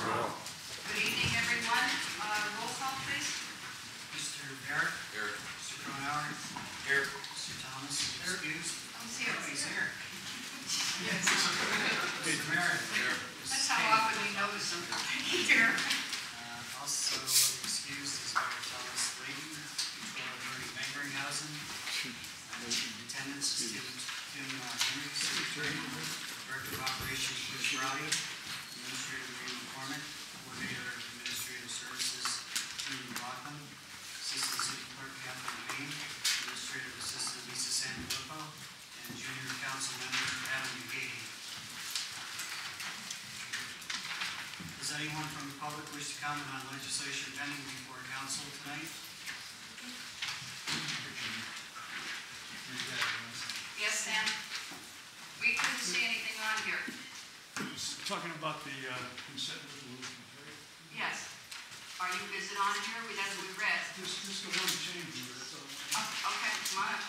Good evening, everyone. Roll call, please. Mr. Barrett? Here. Mr. Cronauer? Here. Mr. Thomas? Excused? He's here. He's here. Yes. Mr. Merritt? Here. That's how often we notice him. Here. Also excused is Mayor Thomas Layton, Controller of Mangeringhausen. In attendance is Tim Henry, Secretary, Director of Operations, Wilkes-Barre, Administrator Green McCormick, Coordinator of Administrative Services, Judy McLaughlin, Assistant City Clerk Catherine Bain, Administrative Assistant Lisa Sanfilippo, and Junior Council Member Adam McGahey. Does anyone from the public wish to comment on legislation pending before council tonight? Yes, Sam? We couldn't see anything on here. Talking about the consent resolution, right? Yes. Are you visit on here? That's what we read. Just the one change here, that's all. Okay, come on up.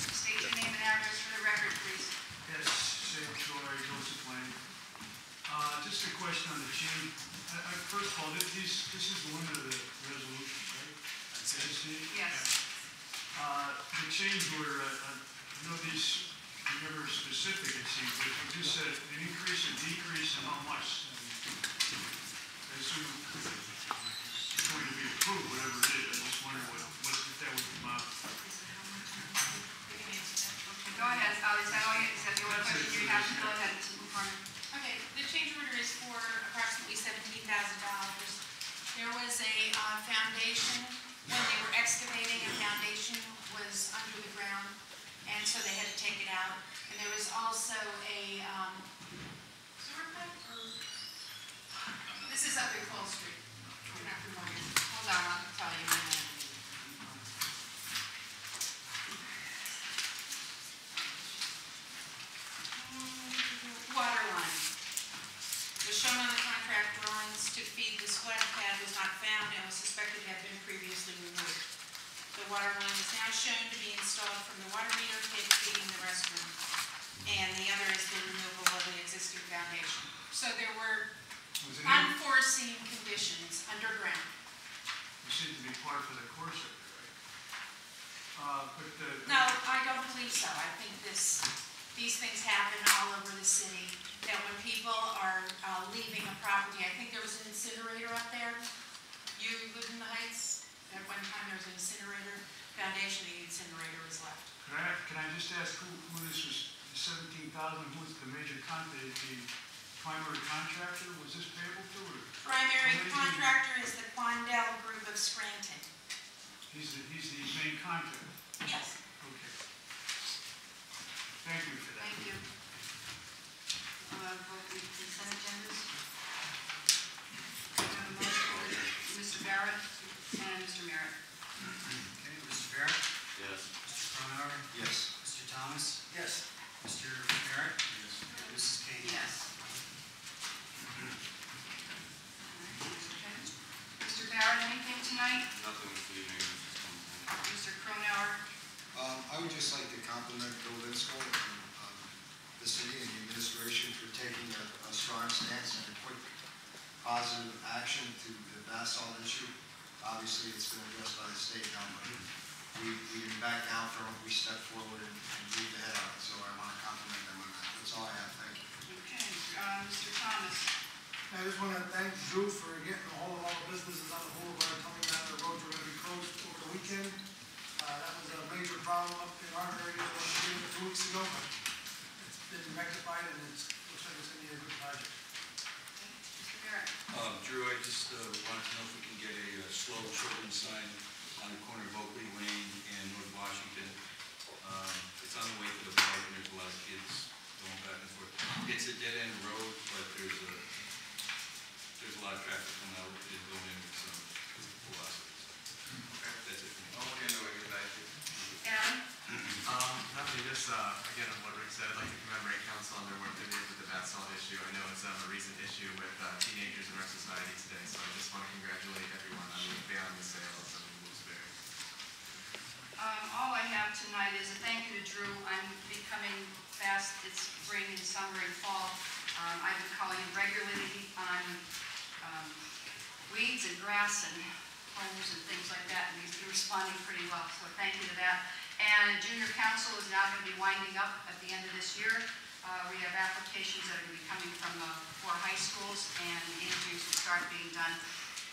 State your name and address for the record, please. Yes, Sam Troy, Joseph Lane. Just a question on the change. First of all, this is the limit of the resolution, right? That's it. Yes. The change order, I know these are never specific, it seems, but you just said an increase and decrease and how much. I assume it's going to be approved, whatever it is. I just wonder what if that would come out. Go ahead. Is that all you, is that the only question you have? Go ahead. Okay, the change order is for approximately $17,000. There was a foundation, when they were excavating, a foundation was under the ground, and so they had to take it out. And there was also a sewer pipe? This is up in Cole Street. Hold on, I'll tell you in a minute. Water line. Was shown on the contract drawings to feed the splash pad was not found and was suspected to have been previously removed. The water line is now shown to be installed from the water meter pit feeding the restroom. And the other is the removal of the existing foundation. So there were unforeseen conditions underground. It seems to be part of the course of it, right? No, I don't believe so. I think these things happen all over the city, that when people are leaving a property, I think there was an incinerator up there. You lived in the Heights? At one time there was an incinerator foundation, the incinerator was left. Can I just ask who this was, 17,000, who was the major contractor, the primary contractor? Was this payable to? Or? Primary contractor is the Quandel Group of Scranton. He's the main contractor? Yes. Okay. Thank you for that. Thank you. Vote the consent agendas. We have a motion for Mr. Barrett and Mr. Merritt. Okay, Mr. Barrett? Yes. Mr. Cronauer? Yes. Mr. Thomas? Yes. Mr. Barrett? Yes. And Mrs. Kane? Yes. Mr. Barrett, anything tonight? Nothing this evening. Mr. Cronauer? I would just like to compliment Bill Linscomb and the city and the administration for taking a strong stance and a quick positive action to the basalt issue. Obviously, it's been addressed by the state now, but we didn't back down from it. We stepped forward and moved ahead on it, so I want to compliment them on that. That's all I have. Thank you. Okay. Mr. Thomas? I just want to thank Drew for getting a hold of all the businesses on the boulevard coming down the roads were going to be closed over the weekend. That was a major problem up in our area 2 weeks ago, but it's been rectified and it looks like it's going to be a good project. Mr. Barrett? Drew, I just wanted to know if we can get a slow children's sign on the corner of Oakley Lane and North Washington. It's on the way to the park and there's a lot of kids going back and forth. It's a dead-end road, but there's a lot of traffic coming out and going in with some velocities. Okay, that's it for me. Okay, no, I get back to you. Adam? Nothing, just again on what Rick said, I'd like to commemorate council on their work they did with the bath salt issue. I know it's a recent issue with teenagers in our society today, so I just want to congratulate everyone on moving beyond the sales of Wilkes-Barre. All I have tonight is a thank you to Drew. I'm becoming fast. It's spring and summer and fall. I've been calling him regularly on weeds and grass and homes and things like that, and he's been responding pretty well, so thank you to that. And junior council is now going to be winding up at the end of this year. We have applications that are going to be coming from the 4 high schools, and interviews will start being done.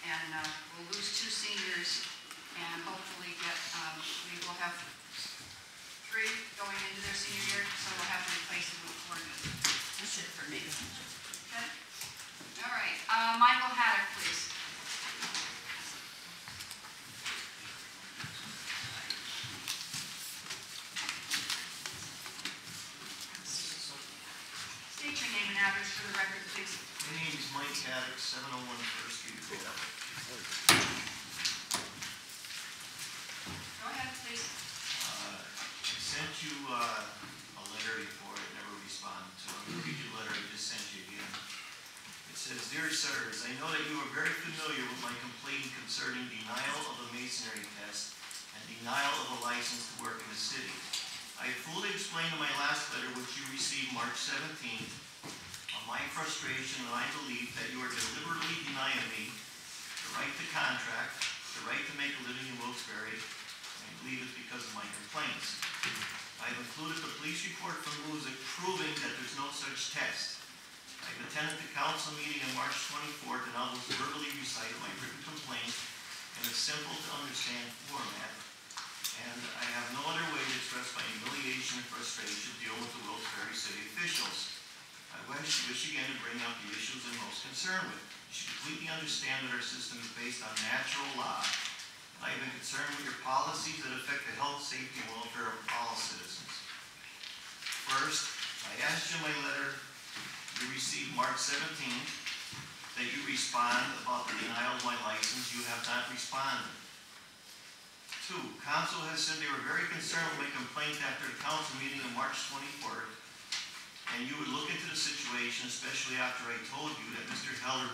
And we'll lose 2 seniors, and hopefully we will have 3 going into their senior year, so we'll have to replace them with 4 new. That's it for me. Okay. All right. Michael Haddock, please. State your name and address for the record, please. My name is Mike Haddock, 701 First Street, Philadelphia. Go ahead, please. I sent you a letter before, it never responded to. I'm going to read you the letter I just sent you again. It says, Dear Sirs, I know that you are very familiar with my complaint concerning denial of a masonry test and denial of a license to work in the city. I fully explained in my last letter, which you received March 17th, of my frustration and my belief that you are deliberately denying me the right to contract, the right to make a living in Wilkes-Barre. I believe it's because of my complaints. I've included the police report from Music proving that there's no such test. I've attended the council meeting on March 24th and I will verbally recite my written complaint in a simple to understand format. And I have no other way to express my humiliation and frustration dealing with the Wilkes-Barre city officials. I wish again to bring up the issues I'm most concerned with. You should completely understand that our system is based on natural law. And I have been concerned with your policies that affect the health, safety, and welfare of all citizens. First, I asked you in my letter you received March 17th that you respond about the denial of my license. You have not responded. 2, council has said they were very concerned with my complaint after the council meeting on March 24th, and you would look into the situation, especially after I told you that Mr. Heller,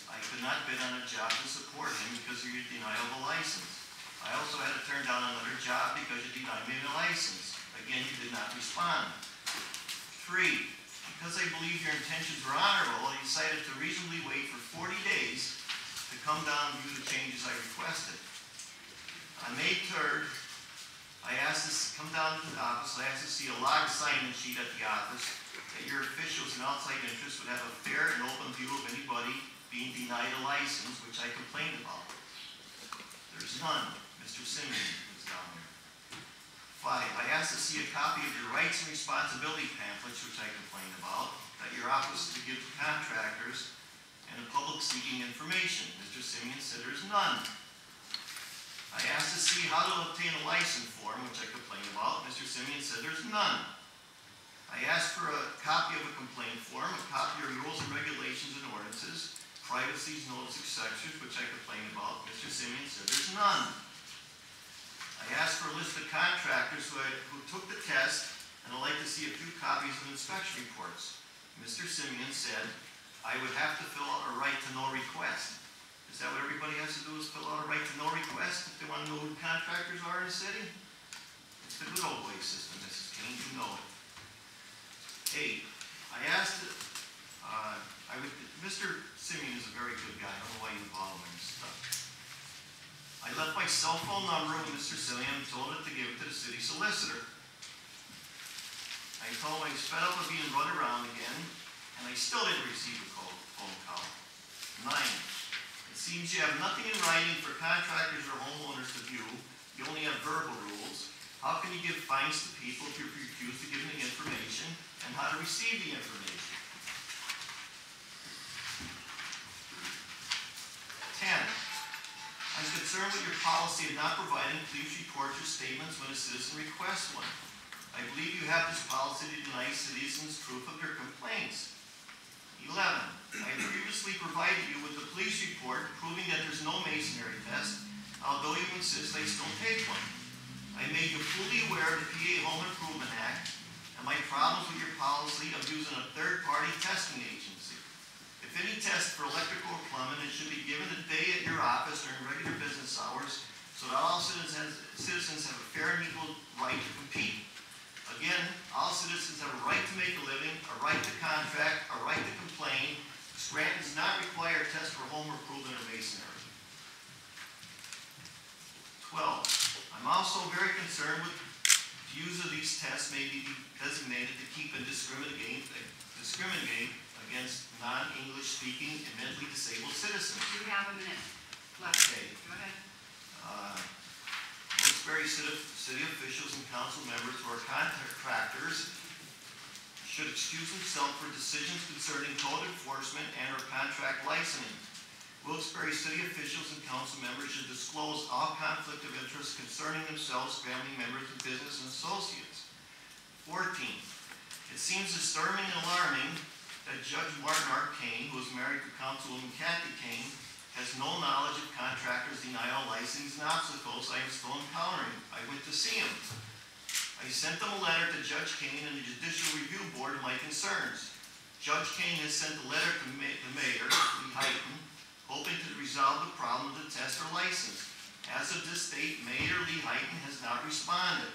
I could not bid on a job to support him because of your denial of a license. I also had to turn down another job because you denied me a license. Again, you did not respond. 3, because I believe your intentions were honorable, I decided to reasonably wait for 40 days to come down and view the changes I requested. On May 3rd, I asked to come down to the office. I asked to see a log sign-in sheet at the office that your officials and outside interests would have a fair and open view of anybody being denied a license, which I complained about. There's none. Mr. Simeon was down there. 5, I asked to see a copy of your rights and responsibility pamphlets, which I complained about, that your office is to give to contractors and the public seeking information. Mr. Simeon said there's none. I asked to see how to obtain a license form, which I complained about. Mr. Simeon said there's none. I asked for a copy of a complaint form, a copy of rules and regulations and ordinances, privacy notice, etc., which I complained about. Mr. Simeon said there's none. I asked for a list of contractors who took the test, and I'd like to see a few copies of inspection reports. Mr. Simeon said I would have to fill out a right to know request. Is that what everybody has to do, is fill out a right to know request if they want to know who the contractors are in the city? It's the good old way system, Mrs. Kane, you know it. 8, I asked, Mr. Simeon is a very good guy. I don't know why you involve him in this stuff. I left my cell phone number with Mr. Simeon and told him to give it to the city solicitor. I told him I was fed up of being run around again, and I still didn't receive a phone call. 9, it seems you have nothing in writing for contractors or homeowners to view. You only have verbal rules. How can you give fines to people if you refuse to give them the information and how to receive the information? 10, I'm concerned with your policy of not providing police reports or statements when a citizen requests one. I believe you have this policy to deny citizens proof of their complaints. 11, I previously provided you with the police report proving that there's no masonry test, although you insist I still take one. I made you fully aware of the PA Home Improvement Act and my problems with your policy of using a third-party testing agency. If any test for electrical or plumbing, it should be given a day at your office during regular business hours so that all citizens have a fair and equal right to compete. Again, all citizens have a right to make a living, a right to contract, a right to complain. Scranton does not require a test for home improvement or masonry. 12. I'm also very concerned with the use of these tests may be designated to keep and discriminate against non-English speaking and mentally disabled citizens. You have a minute left. Okay. Go ahead. Wilkes-Barre city officials and council members who are contractors should excuse themselves for decisions concerning code enforcement and or contract licensing. Wilkes-Barre city officials and council members should disclose all conflict of interest concerning themselves, family members, and business and associates. 14. It seems disturbing and alarming that Judge Martin R. Kane, who is married to Councilwoman Kathy Kane, has no knowledge of contractors' denial, licensing, and obstacles I am still encountering. I went to see him. I sent them a letter to Judge Kane and the Judicial Review Board of my concerns. Judge Kane has sent a letter to the Mayor, Lee Heighton, hoping to resolve the problem of the test or license. As of this date, Mayor Lee Heighton has not responded.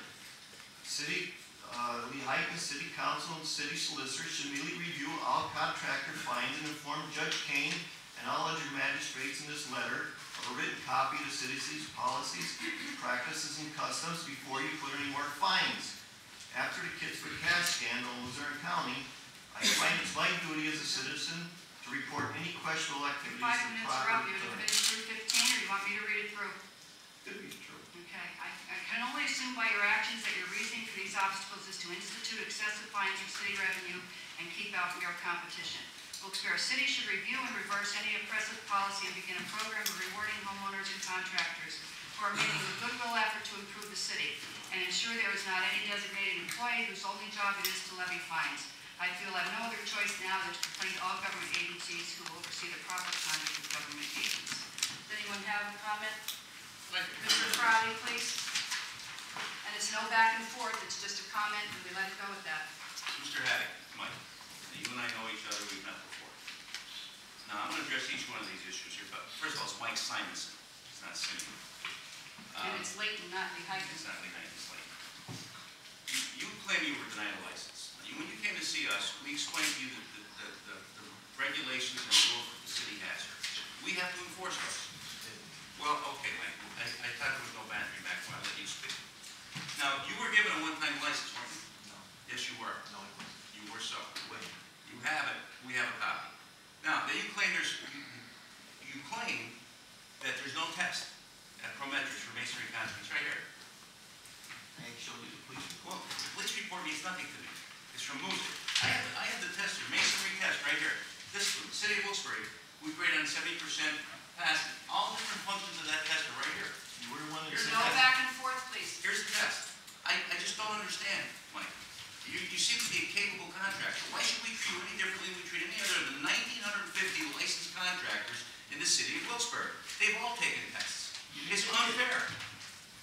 Lee Heighton, City Council, and City Solicitors should immediately review all contractor fines and inform Judge Kane and all other magistrates in this letter of a written copy of the city's policies, practices, and customs before you put any more fines. After the Kidsford cash scandal in Luzerne County, I find it's my duty as a citizen to report any questionable activities. 5 minutes are up. You're going to finish through 15, or do you want me to read it through? Could be true. Okay. I can only assume by your actions that your reasoning for these obstacles is to institute excessive fines for city revenue and keep out your competition. Wilkes-Barre City should review and reverse any oppressive policy and begin a program of rewarding homeowners and contractors who are making a goodwill effort to improve the city and ensure there is not any designated employee whose only job it is to levy fines. I feel I have no other choice now than to complain to all government agencies who will oversee the proper conduct of government agents. Does anyone have a comment? Mr. Crowley, please. And it's no back and forth, it's just a comment, and we let it go with that. Mr. Haddock, Mike, you and I know each other, we've met before. Now, I'm going to address each one of these issues here, but first of all, it's Mike Simonson. It's not Simeon. And it's Leighton, not Lee Heighton. It's not Lee Heighton, it's Leighton. You claim you were denied a license. When you came to see us, we explained to you the regulations and rules that the city has. We have to enforce those. Well, okay, Mike, I thought there was no battery back when I let you speak. Now, you were given a one-time license, weren't you? No. Yes, you were. No, it wasn't. You were so. Wait. You have it. We have a copy. Now, then you claim you claim that there's no test at Prometrics for masonry contracts right here. I showed you the police report. Well, the police report means nothing to me. It's from Moser. I have the test, the masonry test right here. This one, City of Wilkes-Barre, we grade on 70% passing. All different functions of that test are right here. You were the one that There's said no that. back and forth, please. Here's the test. I just don't understand, Mike. You seem to be a capable contractor. Why should we treat you any differently than we treat any other of the 1,950 licensed contractors in the city of Wilkes-Barre? They've all taken tests. It's unfair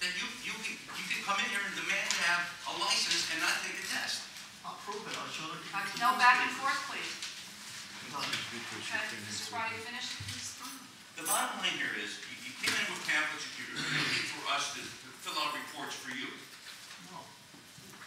that you can come in here and demand to have a license and not take a test. I'll prove it. I'll show it. No back and forth, please. Come on. Okay, Mr. Crowley, you finished? The bottom line here is, you came in with pamphlets, you're looking for us to fill out reports for you. No.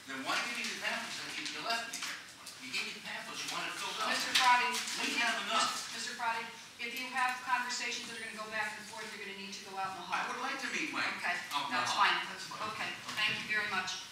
Then why give me the pamphlets that you left me here? You gave me the pamphlets, you wanted filled out. Mr. Crowley, We have enough. Mr. Crowley, if you have conversations that are going to go back and forth, you're going to need to go out in the hall. I would like to meet Mike. Okay, out in the that's hall. fine. Okay, thank you very much.